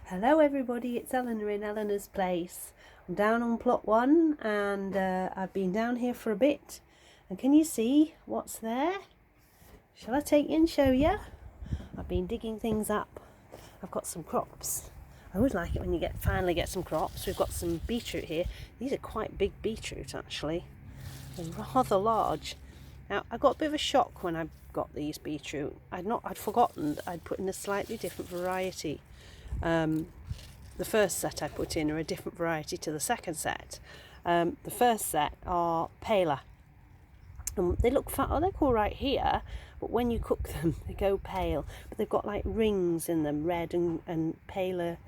Hello everybody, it's Eleanor in Eleanor's Place. I'm down on plot 1 and I've been down here for a bit. And can you see what's there? Shall I take you and show you? I've been digging things up. I've got some crops. I always like it when you finally get some crops. We've got some beetroot here. These are quite big beetroot actually. They're rather large. Now I got a bit of a shock when I got these beetroot. I'd forgotten that I'd put in a slightly different variety. The first set I put in are a different variety to the second set. The first set are paler. They look fat. Oh, they look all right here, but when you cook them, they go pale. But they've got like rings in them, red and paler,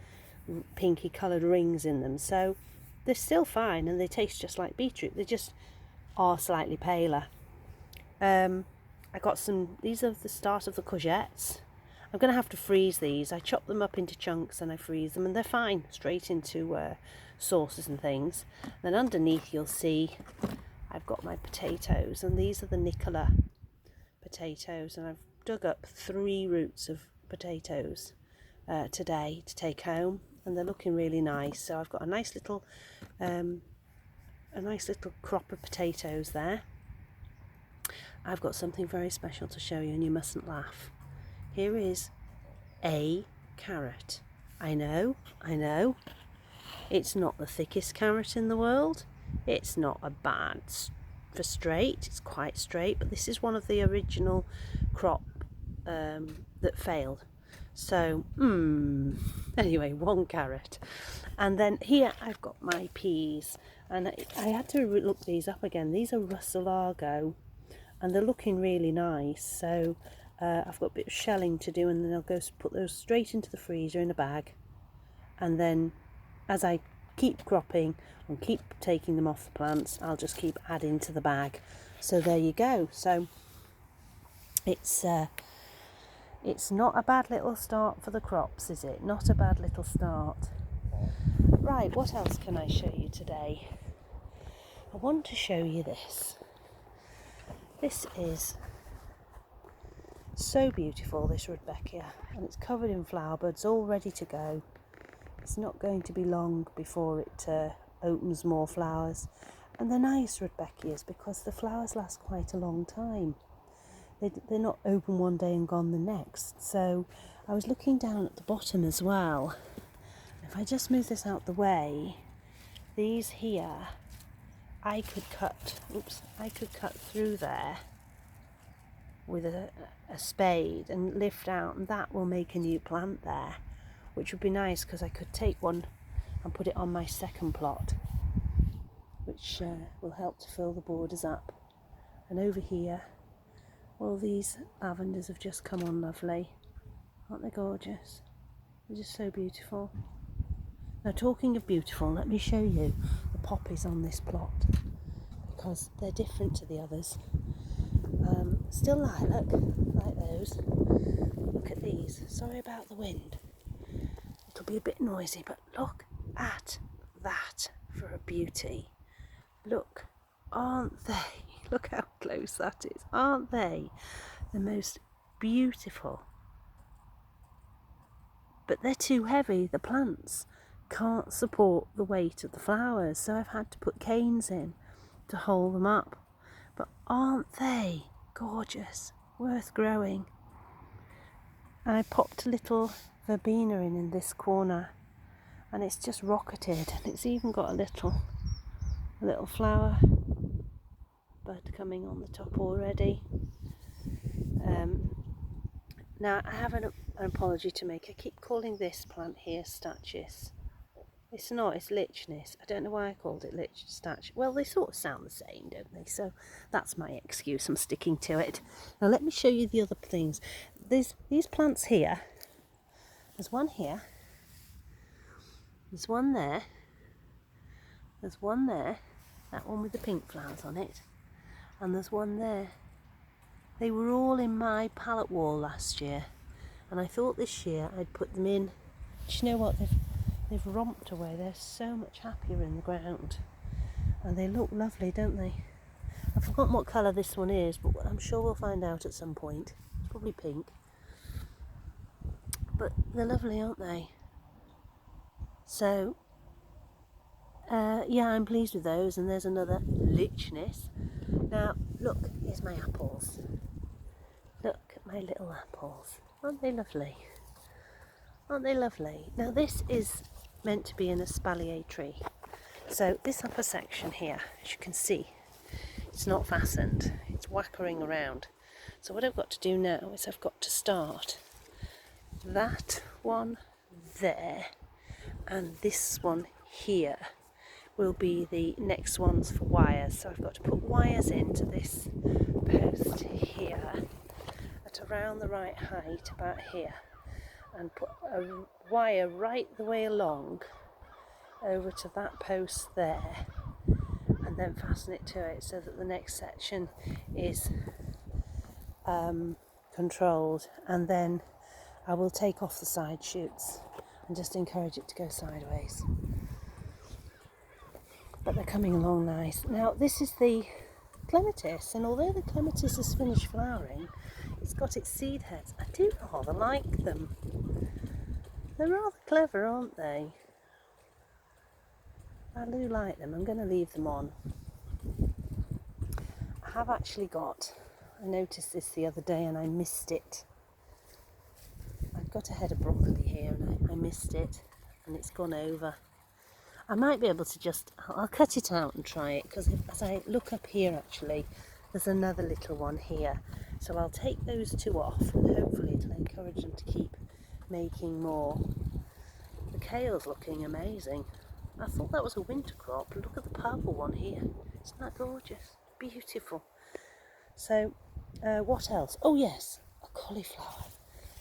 pinky coloured rings in them. So they're still fine, and they taste just like beetroot. They just are slightly paler. I got some. These are the start of the courgettes. I'm going to have to freeze these. I chop them up into chunks and I freeze them, and they're fine straight into sauces and things. Then underneath you'll see I've got my potatoes, and these are the Nicola potatoes, and I've dug up 3 roots of potatoes today to take home, and they're looking really nice. So I've got a nice little crop of potatoes there. I've got something very special to show you, and you mustn't laugh. Here is a carrot. I know. It's not the thickest carrot in the world. It's not a bad for straight. It's quite straight, but this is one of the original crop that failed. So, anyway, 1 carrot. And then here I've got my peas. And I had to look these up again. These are Russelago, and they're looking really nice. So I've got a bit of shelling to do, and then I'll go put those straight into the freezer in a bag. And then as I keep cropping and keep taking them off the plants, I'll just keep adding to the bag. So there you go. So it's not a bad little start for the crops, is it? Not a bad little start. Right, what else can I show you today? I want to show you this. This is so beautiful, this rudbeckia, and it's covered in flower buds, all ready to go. It's not going to be long before it opens more flowers, and they're nice rudbeckias because the flowers last quite a long time. They're not open one day and gone the next. So I was looking down at the bottom as well. If I just move this out the way, these here I could cut through there with a spade and lift out, and that will make a new plant there, which would be nice because I could take one and put it on my second plot, which will help to fill the borders up. And over here, all these lavenders have just come on lovely. Aren't they gorgeous? They're just so beautiful. Now, talking of beautiful, let me show you the poppies on this plot, because they're different to the others. Still lilac, like those. Look at these. Sorry about the wind. It'll be a bit noisy, but look at that for a beauty. Look, aren't they? Look how close that is. Aren't they the most beautiful? But they're too heavy. The plants can't support the weight of the flowers, so I've had to put canes in to hold them up. But aren't they gorgeous? Worth growing. And I popped a little verbena in this corner, and it's just rocketed, and it's even got a little flower bud coming on the top already. Now I have an apology to make. I keep calling this plant here stachys. It's not, it's lichness. I don't know why I called it stach. Well, they sort of sound the same, don't they? So that's my excuse. I'm sticking to it. Now let me show you the other things. These plants here. There's one here. There's one there. There's one there. That one with the pink flowers on it. And there's one there. They were all in my pallet wall last year, and I thought this year I'd put them in. Do you know what? They've romped away. They're so much happier in the ground, and they look lovely, don't they? I've forgotten what colour this one is, but I'm sure we'll find out at some point. It's probably pink, but they're lovely, aren't they? So yeah, I'm pleased with those. And there's another lichness. Now look, here's my apples. Look at my little apples. Aren't they lovely? Aren't they lovely? Now this is meant to be an espalier tree. So this upper section here, as you can see, it's not fastened. It's whackering around. So what I've got to do now is I've got to start that one there, and this one here will be the next ones for wires. So I've got to put wires into this post here at around the right height, about here, and put a wire right the way along over to that post there, and then fasten it to it so that the next section is controlled. And then I will take off the side shoots and just encourage it to go sideways. But they're coming along nice. Now this is the clematis, and although the clematis has finished flowering, it's got its seed heads. I do rather like them. They're rather clever, aren't they? I do like them. I'm going to leave them on. I have actually got, I noticed this the other day and I missed it. I've got a head of broccoli here and I missed it, and it's gone over. I might be able to just, I'll cut it out and try it, because as I look up here actually, there's another little one here. So I'll take those two off and hopefully it'll encourage them to keep making more. The kale's looking amazing. I thought that was a winter crop. Look at the purple one here. Isn't that gorgeous? Beautiful. So what else? Oh yes, a cauliflower.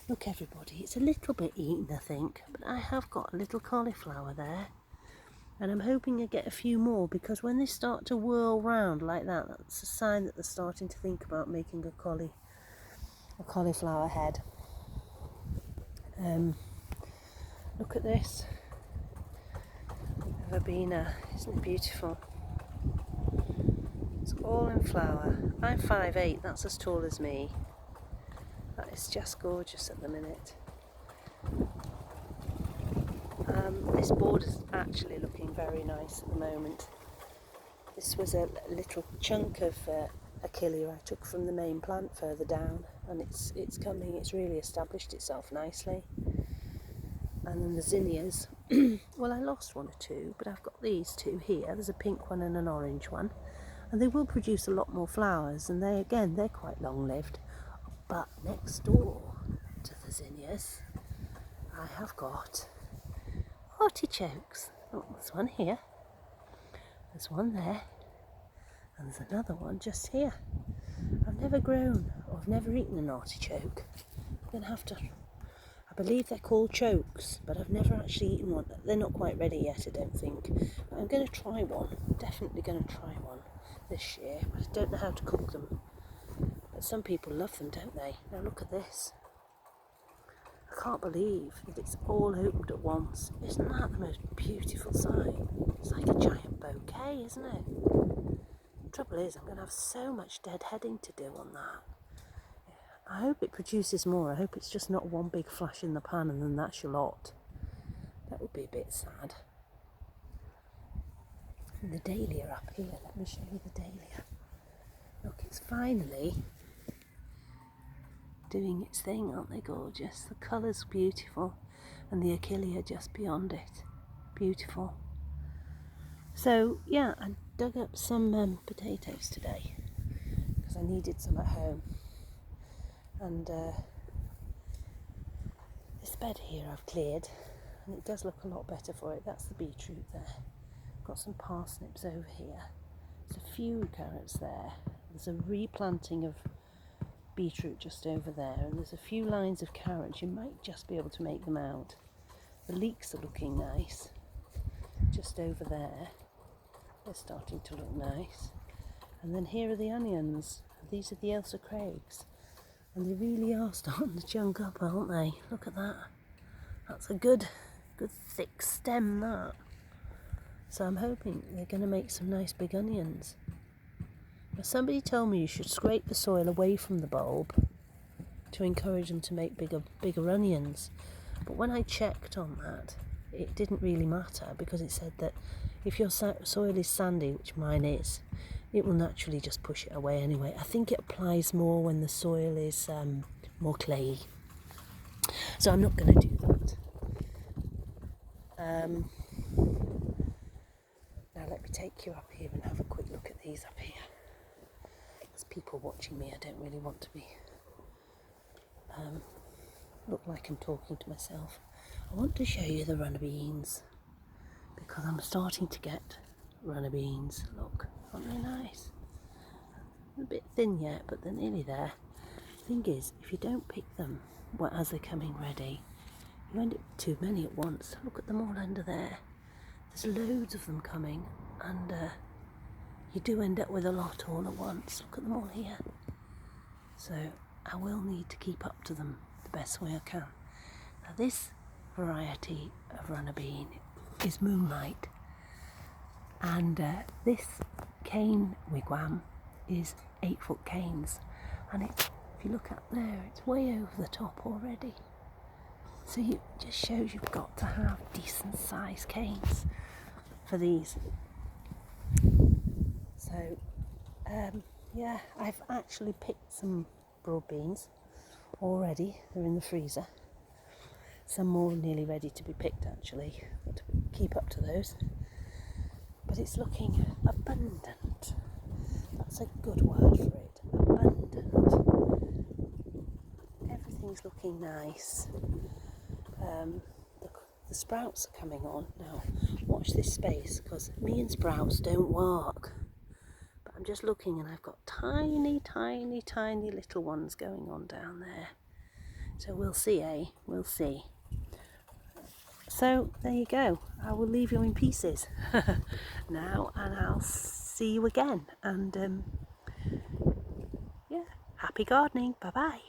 Look everybody, it's a little bit eaten I think, but I have got a little cauliflower there. And I'm hoping I get a few more, because when they start to whirl round like that, that's a sign that they're starting to think about making a cauliflower head. Look at this. Verbena, isn't it beautiful? It's all in flower. I'm 5'8", that's as tall as me. That is just gorgeous at the minute. This border's actually looking very nice at the moment. This was a little chunk of Achillea I took from the main plant further down, and it's coming, it's really established itself nicely. And then the zinnias, well I lost one or two, but I've got these two here. There's a pink one and an orange one, and they will produce a lot more flowers, and they're quite long-lived. But next door to the zinnias, I have got artichokes. Oh, there's one here, there's one there, and there's another one just here. I've never grown, or I've never eaten an artichoke. I'm going to have to, I believe they're called chokes, but I've never actually eaten one. They're not quite ready yet, I don't think. But I'm going to try one, definitely going to try one this year, but I don't know how to cook them. But some people love them, don't they? Now look at this. I can't believe that it's all opened at once. Isn't that the most beautiful sight? It's like a giant bouquet, isn't it? The trouble is, I'm going to have so much deadheading to do on that. I hope it produces more. I hope it's just not one big flash in the pan and then that's your lot. That would be a bit sad. And the dahlia up here, let me show you the dahlia. Look, it's finally doing its thing, aren't they gorgeous? The colour's beautiful, and the Achillea just beyond it. Beautiful. So yeah, I dug up some potatoes today because I needed some at home, and this bed here I've cleared, and it does look a lot better for it. That's the beetroot there. Got some parsnips over here. There's a few carrots there. There's a replanting of beetroot just over there, and there's a few lines of carrots. You might just be able to make them out. The leeks are looking nice just over there. They're starting to look nice. And then here are the onions. These are the Ailsa Craigs, and they really are starting to chunk up, aren't they? Look at that. That's a good thick stem, that. So I'm hoping they're going to make some nice big onions. Now, somebody told me you should scrape the soil away from the bulb to encourage them to make bigger onions. But when I checked on that, it didn't really matter, because it said that if your soil is sandy, which mine is, it will naturally just push it away anyway. I think it applies more when the soil is more clayey. So I'm not going to do that. Now let me take you up here and have a quick look at these up here. There's people watching me. I don't really want to be look like I'm talking to myself. I want to show you the runner beans, because I'm starting to get runner beans. Look, aren't they nice? A bit thin yet, but they're nearly there. The thing is, if you don't pick them as they're coming ready, you end up with too many at once. Look at them all under there. There's loads of them coming, and you do end up with a lot all at once. Look at them all here. So I will need to keep up to them the best way I can. Now this variety of runner bean is Moonlight, and this cane wigwam is 8-foot canes, and if you look up there, it's way over the top already. So it just shows you've got to have decent sized canes for these. So yeah, I've actually picked some broad beans already. They're in the freezer. Some more nearly ready to be picked actually. Got to keep up to those. But it's looking abundant. That's a good word for it. Abundant. Everything's looking nice. The sprouts are coming on now. Watch this space, because me and sprouts don't work. But I'm just looking, and I've got tiny, tiny, tiny little ones going on down there. So we'll see, eh? We'll see. So there you go. I will leave you in pieces now, and I'll see you again. And yeah, happy gardening. Bye bye.